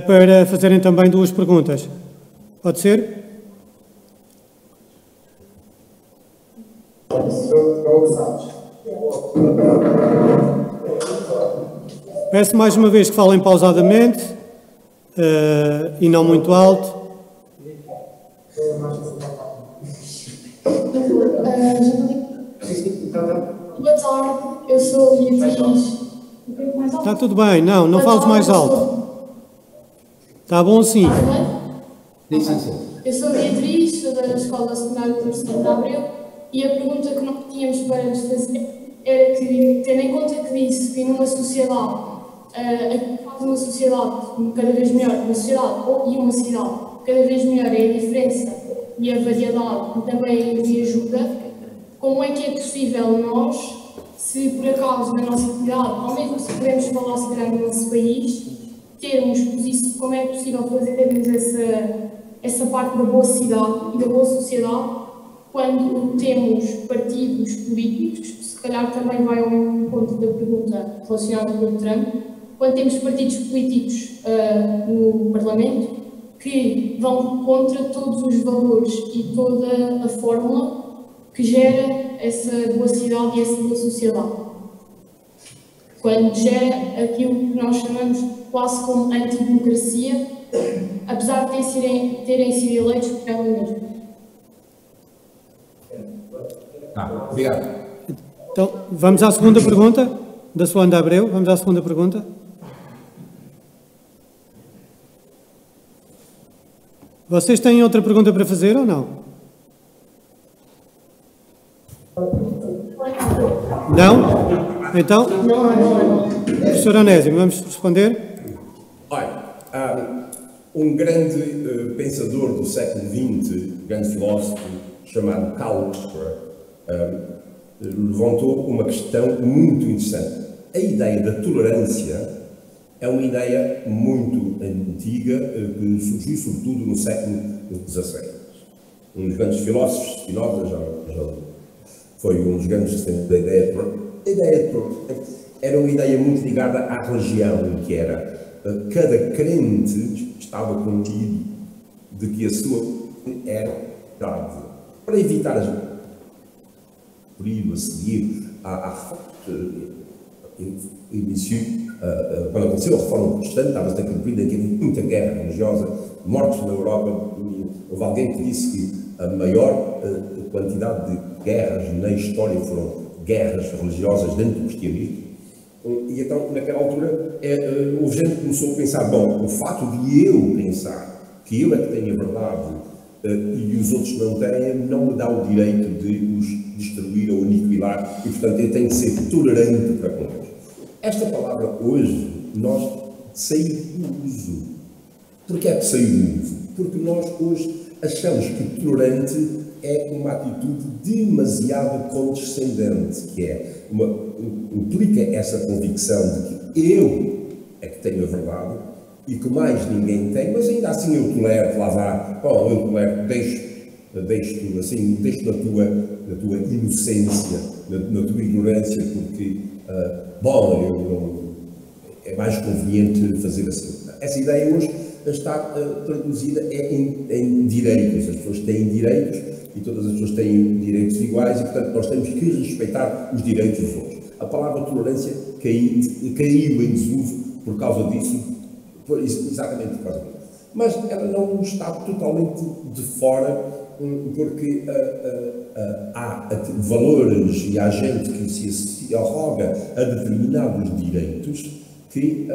para fazerem também 2 perguntas. Pode ser? Peço mais uma vez que falem pausadamente e não muito alto. Boa tarde, eu sou a Beatriz. Está tudo bem, não fales mais alto. Está bom assim. Eu sou a Beatriz, sou da Escola Secundária do Solano de Abreu, e a pergunta que nós tínhamos para nos fazer era que, tendo em conta que disse que numa sociedade, uma sociedade cada vez melhor, uma sociedade e uma cidade cada vez melhor é a diferença e a variedade e também a ajuda, como é que é possível nós, se por acaso na nossa cidade, ou mesmo se podemos falar se calhar no nosso país, termos como é possível termos essa parte da boa cidade e da boa sociedade quando temos partidos políticos, se calhar também vai ao encontro da pergunta relacionada com o Trump, quando temos partidos políticos no Parlamento que vão contra todos os valores e toda a fórmula que gera essa boa cidade e essa boa sociedade. Quando gera aquilo que nós chamamos quase como antidemocracia, apesar de terem sido eleitos por ela mesma. Obrigado. Então, vamos à segunda pergunta, da Solano de Abreu. Vamos à segunda pergunta. Vocês têm outra pergunta para fazer ou não? Não? Então, professor Onésimo, vamos responder? Olha, um grande pensador do século XX, grande filósofo, chamado Karl Popper, levantou uma questão muito interessante. A ideia da tolerância é uma ideia muito antiga, que surgiu sobretudo no século XVI. Um dos grandes filósofos, Spinoza, já foi um dos grandes da ideia de tolerância. A ideia de tolerância era uma ideia muito ligada à religião, que era cada crente estava contido de que a sua era verdade. Para evitar as perigo a seguir quando aconteceu a reforma protestante, estava-se a cumprir aqui muita guerra religiosa, mortes na Europa. Houve alguém que disse que a maior quantidade de guerras na história foram guerras religiosas dentro do cristianismo. E então, naquela altura, houve gente que começou a pensar, bom, o fato de eu pensar que eu é que tenho a verdade e os outros não têm, não me dá o direito de os destruir ou aniquilar, e portanto eu tenho que ser tolerante para com eles. Esta palavra hoje, nós saiu do uso. Porquê é que saiu do uso? Porque nós hoje achamos que tolerante é uma atitude demasiado condescendente, que implica essa convicção de que eu é que tenho a verdade e que mais ninguém tem, mas ainda assim eu tolero, lá vá, bom, eu tolero, deixo-te assim, deixo na tua inocência, na tua ignorância, porque, é mais conveniente fazer assim. Essa ideia hoje está traduzida em direitos. As pessoas têm direitos e todas as pessoas têm direitos iguais e, portanto, nós temos que respeitar os direitos dos outros. A palavra tolerância caiu em desuso por causa disso, exatamente por causa disso. Mas ela não está totalmente de fora, porque há valores e há gente que se arroga a determinados direitos que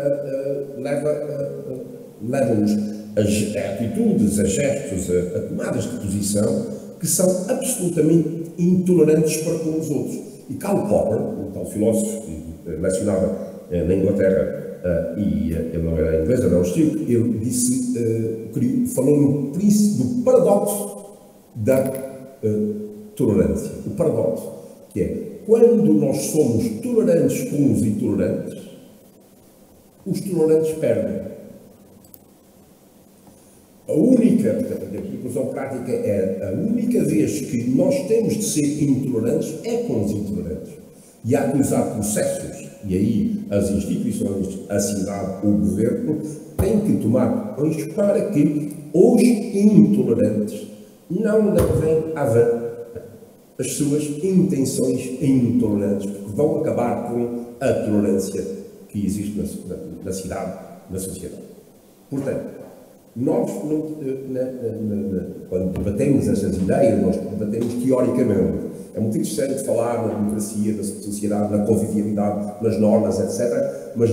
levam-nos a atitudes, a gestos, a tomadas de posição que são absolutamente intolerantes para com os outros. E Karl Popper, um tal filósofo que lecionava na Inglaterra, e ele não era inglês, era austríaco, ele disse, falou do paradoxo da tolerância. O paradoxo, que é, quando nós somos tolerantes com os intolerantes, os tolerantes perdem. A única, a conclusão prática é, a única vez que nós temos de ser intolerantes é com os intolerantes. E há que usar processos, e aí as instituições, a cidade, o governo, têm que tomar ações para que os intolerantes não levem a ver as suas intenções intolerantes, porque vão acabar com a tolerância que existe na cidade, na sociedade. Portanto, nós, quando debatemos essas ideias, nós debatemos teoricamente. É muito interessante falar na democracia, na sociedade, na convivialidade, nas normas, etc. Mas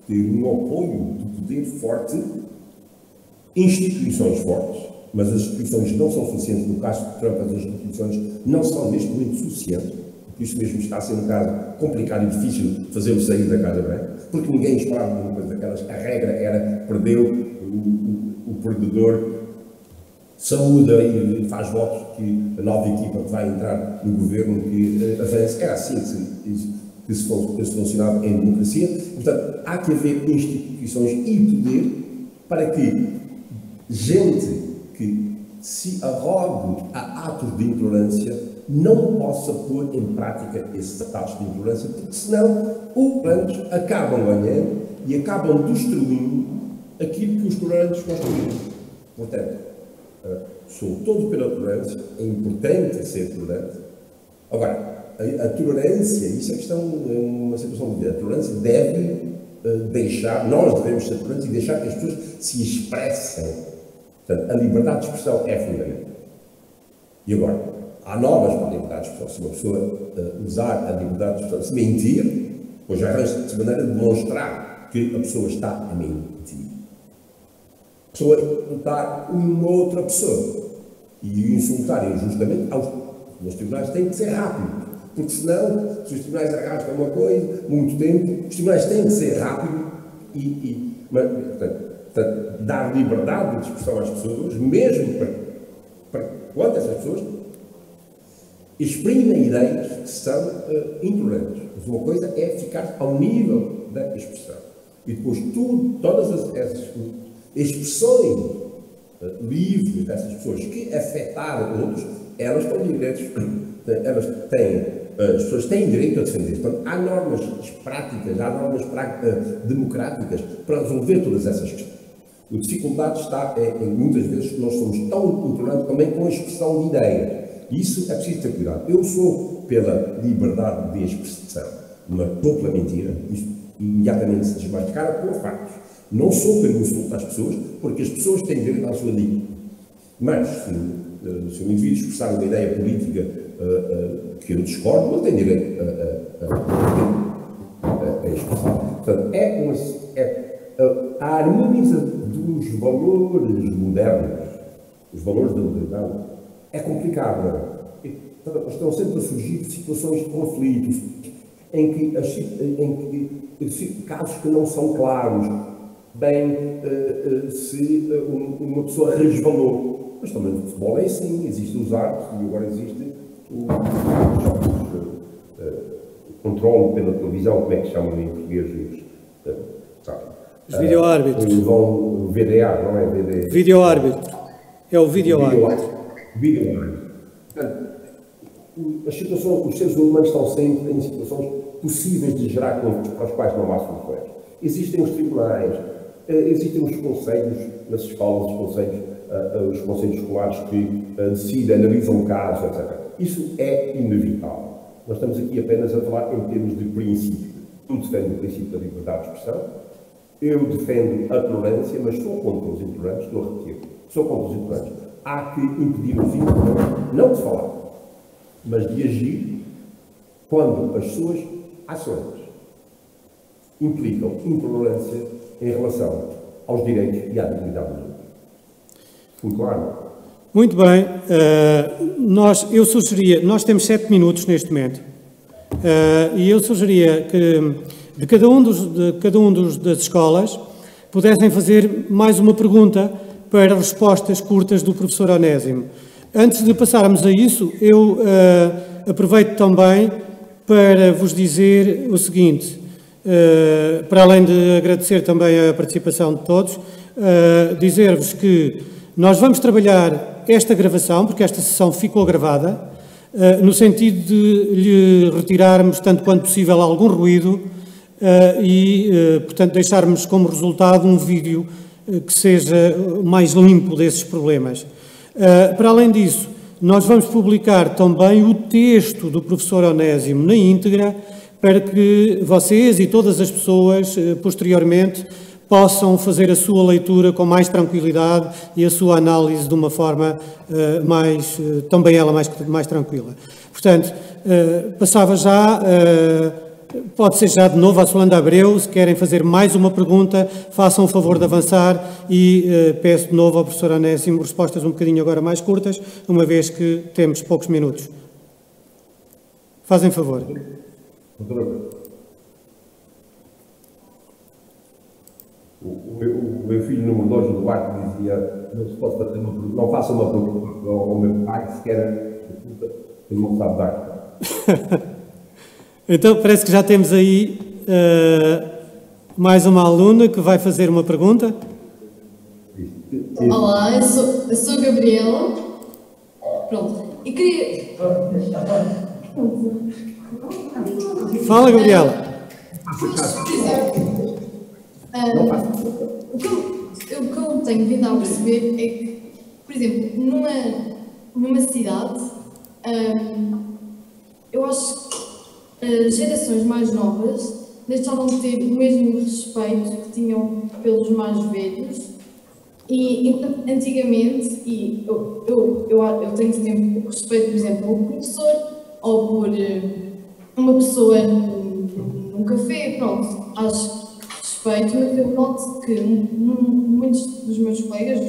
ter um apoio do poder forte, instituições fortes, mas as instituições não são suficientes. No caso de Trump, as instituições não são neste momento suficientes. Isso mesmo está a ser um caso complicado e difícil fazê-lo sair da Casa Branca, porque ninguém esperava uma coisa daquelas. A regra era perder o perdedor saúda e faz votos que a nova equipa que vai entrar no governo que avance. Era assim que se funcionava em democracia. Portanto, há que haver instituições e poder para que gente que se arrogue a atos de intolerância não possa pôr em prática esses atos de intolerância, porque senão os tolerantes acabam ganhando e acabam destruindo aquilo que os tolerantes construíram. Portanto, sou todo pela tolerância, é importante ser tolerante. Agora, a tolerância, isso é questão, uma situação de vida, a tolerância deve deixar, nós devemos ser tolerantes e deixar que as pessoas se expressem. Portanto, a liberdade de expressão é fundamental. E agora, há normas para a liberdade de expressão. Se uma pessoa usar a liberdade de expressão, se mentir, pois arranja-se maneira de demonstrar que a pessoa está a mentir. A pessoa insultar uma outra pessoa e insultar injustamente, os tribunais têm que ser rápidos, porque senão, se os tribunais arrastam uma coisa, muito tempo, os tribunais têm que ser rápidos portanto, dar liberdade de expressão às pessoas, mesmo para quando essas pessoas exprimem ideias que são intolerantes. Mas uma coisa é ficar ao nível da expressão. E depois todas essas expressões livres dessas pessoas que afetaram outros, elas têm direitos, as pessoas têm direito a defender. Portanto, há normas práticas, há normas democráticas para resolver todas essas questões. A dificuldade está em muitas vezes nós somos tão intolerantes também com a expressão de ideias. E isso é preciso ter cuidado. Eu sou pela liberdade de expressão, mas sou pela mentira. Isto imediatamente se desmascara com factos. Não sou pelo insulto às pessoas, porque as pessoas têm direito à sua língua. Mas, se um indivíduo expressar uma ideia política que eu discordo, ele tem direito a expressar. Portanto, a harmonização dos valores modernos, os valores da modernidade, é complicado, não é? Estão sempre a surgir situações de conflitos, em que casos que não são claros, bem se uma pessoa resvalou. Mas também no futebol é assim, existem os árbitros e agora existe o controle pela televisão, como é que chamam em português? Os videoárbitros. O VDA, não é? VDA. Videoárbitro. É o videoárbitro. Videoárbitro. As situações, os seres humanos estão sempre em situações possíveis de gerar conflitos para os quais não há soluções. Existem os tribunais, existem os conselhos nas escolas, os conselhos escolares que decidem, analisam o caso, etc. Isso é inevitável. Nós estamos aqui apenas a falar em termos de princípio. Eu defendo o princípio da liberdade de expressão, eu defendo a tolerância, mas sou contra os intolerantes, estou a repetir, sou contra os intolerantes. Há que impedir os intolerantes, não de falar, mas de agir quando as suas ações implicam intolerância em relação aos direitos e à dignidade dos outros. Fui claro? Muito bem. Eu sugeria, nós temos 7 minutos neste momento, e eu sugeria que de cada um das escolas pudessem fazer mais uma pergunta para respostas curtas do professor Onésimo. Antes de passarmos a isso, eu Aproveito também para vos dizer o seguinte, para além de agradecer também a participação de todos, dizer-vos que nós vamos trabalhar esta gravação, porque esta sessão ficou gravada, no sentido de lhe retirarmos, tanto quanto possível, algum ruído portanto, deixarmos como resultado um vídeo que seja mais limpo desses problemas. Para além disso, nós vamos publicar também o texto do professor Onésimo na íntegra, para que vocês e todas as pessoas, posteriormente, possam fazer a sua leitura com mais tranquilidade e a sua análise de uma forma também ela mais tranquila. Portanto, passava já, pode ser já de novo a Solanda Abreu, se querem fazer mais uma pergunta, façam o favor de avançar e peço de novo ao professor Onésimo respostas um bocadinho agora mais curtas, uma vez que temos poucos minutos. Fazem favor. O meu filho número 2 do Duarte dizia, não se pode fazer não faça uma pergunta ao meu pai, se quer que não sabe dar. Então, parece que já temos aí mais uma aluna que vai fazer uma pergunta. Olá, eu sou a Gabriela. Pronto. E queria... Fala, Gabriela. O que eu tenho vindo a perceber é que, por exemplo, numa cidade, eu acho que as gerações mais novas deixaram de ter o mesmo respeito que tinham pelos mais velhos. E antigamente, e eu tenho sempre respeito, por exemplo, por um professor ou por uma pessoa num café, pronto, acho respeito, mas eu noto que muitos dos meus colegas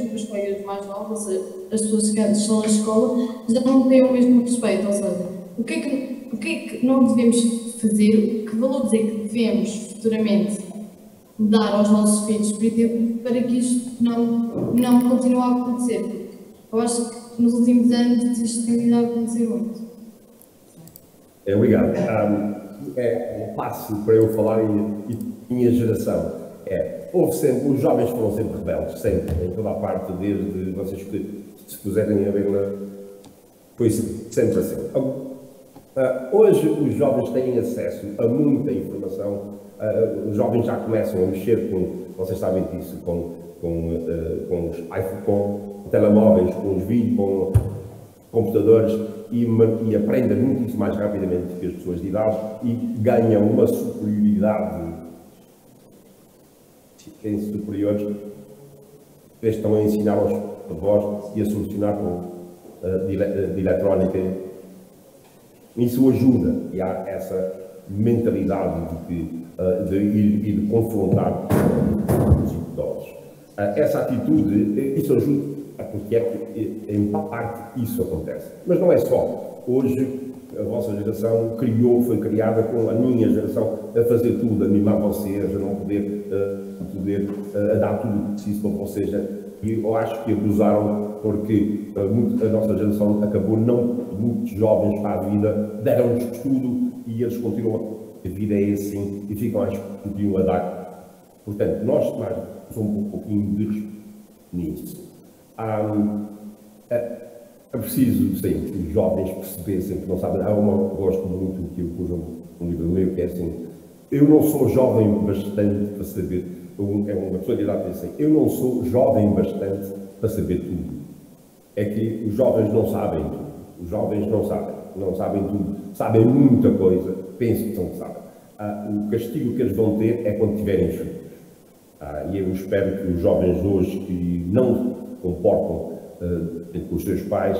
mais novos, ou seja, as pessoas que antes estão na escola, já não têm o mesmo respeito, ou seja, o que é que não devemos fazer, que valores é que devemos futuramente dar aos nossos filhos, por exemplo, para que isto não continue a acontecer, porque eu acho que nos últimos anos isto tem vindo a acontecer muito. Obrigado. É um passo para eu falar e minha geração. Houve sempre, os jovens foram sempre rebeldes, sempre, em toda a parte, desde vocês que se puserem a ver, foi sempre assim. Hoje os jovens têm acesso a muita informação, os jovens já começam a mexer com, vocês sabem disso, com os iPhone, com telemóveis, com os vídeos, com computadores, e aprendem muito isso mais rapidamente que as pessoas de idade e ganham uma superioridade em superiores, estão a ensinar aos avós e a solucionar de eletrónica. Isso ajuda, e há essa mentalidade de ir e de confrontar os idosos. Essa atitude, isso ajuda, porque em parte isso acontece. Mas não é só. Hoje a vossa geração foi criada com a minha geração a fazer tudo, a mimar vocês, a não poder a dar tudo o que preciso para vocês. E eu acho que abusaram, porque a nossa geração acabou muitos jovens para a vida, deram-nos tudo e eles continuam. A vida é assim e continuam a dar. Portanto, nós somos um pouquinho de respeito nisso. É preciso, sim, que os jovens percebessem que não sabem. Gosto muito que eu pus um livro meu que é assim: eu não sou jovem bastante para saber. É uma pessoa de idade que diz assim: eu não sou jovem bastante para saber tudo. É que os jovens não sabem tudo. Os jovens não sabem tudo. Sabem muita coisa, pensam que sabem. O castigo que eles vão ter é quando tiverem filhos. E eu espero que os jovens hoje que não se comportam com os seus pais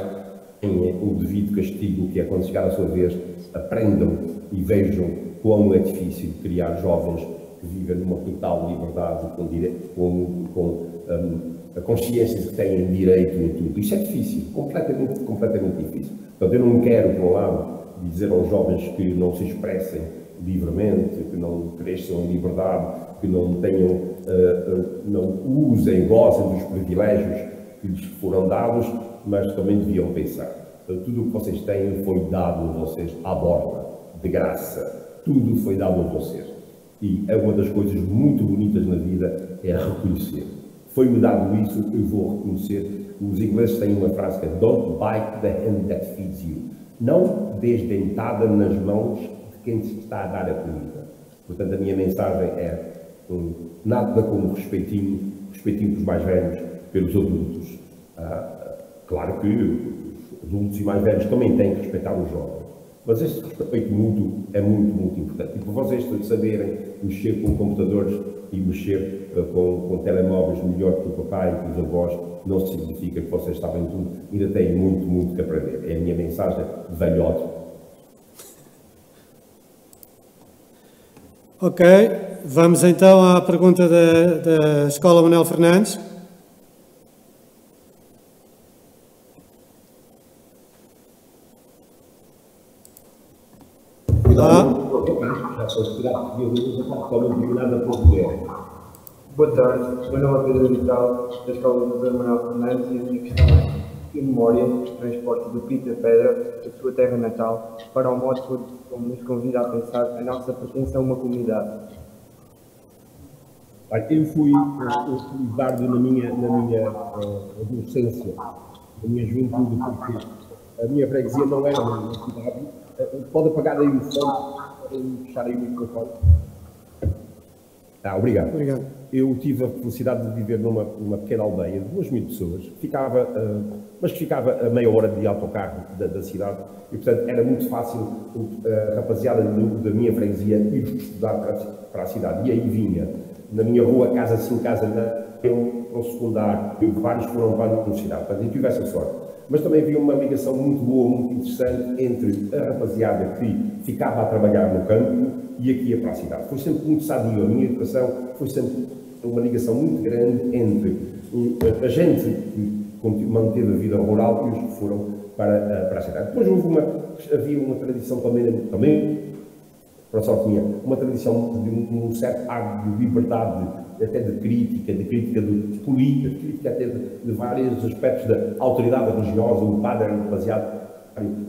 tenham o devido castigo, que é quando chegar a sua vez, aprendam e vejam como é difícil criar jovens que vivem numa total liberdade, com a consciência de que têm direito em tudo. Isso é difícil, completamente difícil. Portanto, eu não quero, por um lado, dizer aos jovens que não se expressem livremente, que não cresçam em liberdade, que não tenham, não usem, gozem dos privilégios que lhes foram dados, mas também deviam pensar. Tudo o que vocês têm foi dado a vocês à borda, de graça. Tudo foi dado a vocês. E é uma das coisas muito bonitas na vida, é reconhecer. Foi-me dado isso, eu vou reconhecer. Os ingleses têm uma frase que é "Don't bite the hand that feeds you". Não desdentada nas mãos de quem te está a dar a comida. Portanto, a minha mensagem é nada como respeitinho pelos mais velhos, pelos adultos. Claro que os adultos e mais velhos também têm que respeitar os jovens. Mas este respeito mútuo é muito, muito importante. E por vocês saberem mexer com computadores e mexer com telemóveis melhor que o papai e que os avós, não significa que vocês sabem tudo. Ainda têm muito, muito que aprender. É a minha mensagem de velhote. Ok, vamos então à pergunta da Escola Manuel Fernandes. Boa tarde, meu nome é Pedro Vital, da Escola Dr. Manuel Fernandes, e a minha questão é: em memória do transporte do Pita Pedra, da sua terra natal, para o modo como nos convida a pensar a nossa pertença a uma comunidade. Eu fui bardo na minha adolescência, na minha juventude, porque a minha freguesia não era uma cidade. Pode apagar aí o som, podem fechar aí o microfone. Obrigado. Eu tive a felicidade de viver numa pequena aldeia de 2.000 pessoas, mas que ficava a meia hora de autocarro da cidade, e portanto era muito fácil a rapaziada da minha freguesia ir estudar para a cidade. E aí vinha, na minha rua, casa sim, casa não, eu para o secundário, e vários foram para a universidade, portanto eu tive essa sorte. Mas também havia uma ligação muito boa, muito interessante entre a rapaziada que ficava a trabalhar no campo e aqui ia para a cidade. Foi sempre muito sadio. A minha educação foi sempre uma ligação muito grande entre a gente que manteve a vida rural e os que foram para a cidade. Depois havia uma tradição também, para a sorte minha, uma tradição de um certo ar de liberdade, até de crítica de política, de crítica até de vários aspectos da autoridade religiosa, o padre era baseado,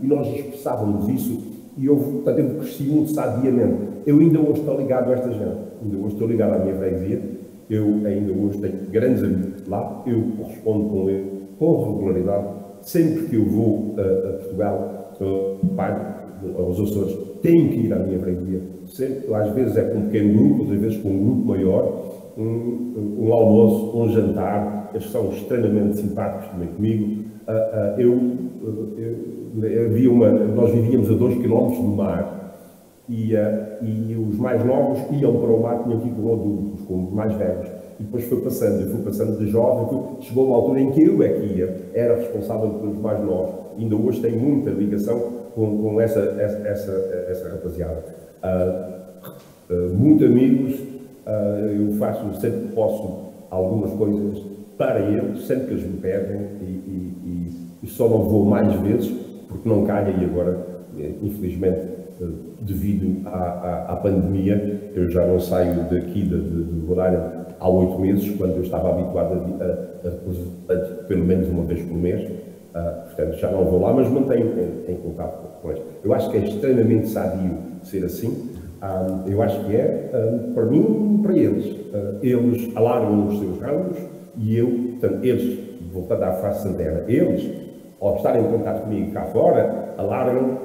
e nós expressávamos isso, e portanto, eu cresci muito sadiamente. Eu ainda hoje estou ligado a esta gente, ainda hoje estou ligado à minha freguesia, eu ainda hoje tenho grandes amigos lá, eu correspondo com eles com regularidade, sempre que eu vou a Portugal, aos Açores, tenho que ir à minha freguesia, sempre, às vezes é com um pequeno grupo, outras vezes com um grupo maior, um almoço, um jantar, eles são extremamente simpáticos também comigo. Nós vivíamos a 2 km do mar e os mais novos iam para o mar, tinham que ir com adultos, com os mais velhos. E depois eu fui passando de jovem, chegou uma altura em que eu era responsável pelos mais novos. Ainda hoje tenho muita ligação com essa rapaziada. Muito amigos, eu faço sempre que posso algumas coisas para eles, sempre que eles me pedem e só não vou mais vezes, porque não calha, e agora, infelizmente, devido à pandemia, eu já não saio daqui de Roraima há 8 meses, quando eu estava habituado a pelo menos uma vez por mês, portanto já não vou lá, mas mantenho em contato com eles. Eu acho que é extremamente sadio ser assim, eu acho que para mim e para eles. Eles alargam os seus ramos e portanto, eles, voltando à frase Santana, eles, ao estarem em contato comigo cá fora, alargam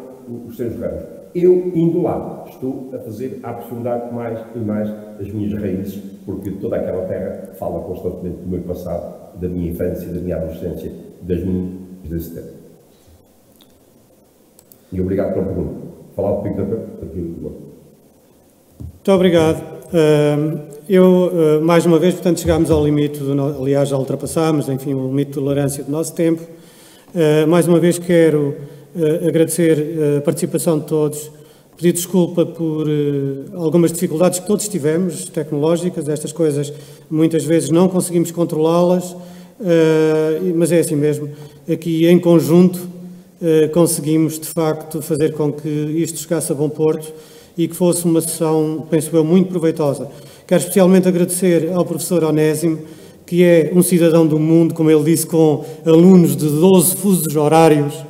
os seus ramos. Eu, indo lá, estou a aprofundar mais e mais as minhas raízes, porque toda aquela terra fala constantemente do meu passado, da minha infância, da minha adolescência, das minhas desse tempo. E obrigado pela pergunta. Falar do Pita Pedra. Muito obrigado. Mais uma vez, portanto, chegámos ao limite, aliás, já ultrapassámos, enfim, o limite de tolerância do nosso tempo. Mais uma vez quero agradecer a participação de todos, pedir desculpa por algumas dificuldades que todos tivemos, tecnológicas, estas coisas muitas vezes não conseguimos controlá-las, mas é assim mesmo. Aqui em conjunto conseguimos de facto fazer com que isto chegasse a bom porto e que fosse uma sessão, penso eu, muito proveitosa. Quero especialmente agradecer ao professor Onésimo, que é um cidadão do mundo, como ele disse, com alunos de 12 fusos horários,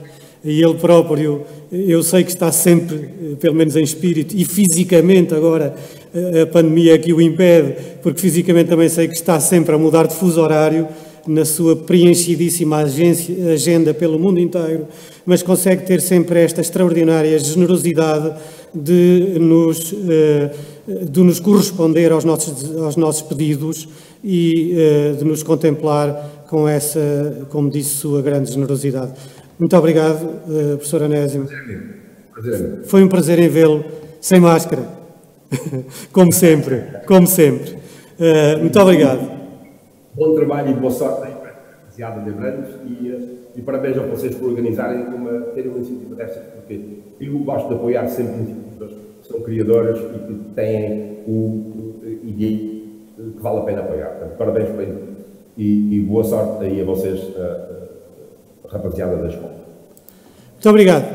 e ele próprio, eu sei que está sempre, pelo menos em espírito, e fisicamente agora a pandemia aqui o impede, porque fisicamente também sei que está sempre a mudar de fuso horário, na sua preenchidíssima agenda pelo mundo inteiro, mas consegue ter sempre esta extraordinária generosidade de nos corresponder aos nossos pedidos e de nos contemplar com essa, como disse, sua grande generosidade. Muito obrigado, professor Onésimo. Foi um prazer em vê-lo, sem máscara, como sempre, como sempre. Muito obrigado. Bom trabalho e boa sorte aí para a rapaziada de Abrantes e parabéns a vocês por organizarem, terem uma iniciativa destas, porque eu gosto de apoiar sempre iniciativas que são criadoras e que têm ideia que vale a pena apoiar. Portanto, parabéns para isso e boa sorte aí a vocês, rapaziada da escola. Muito obrigado.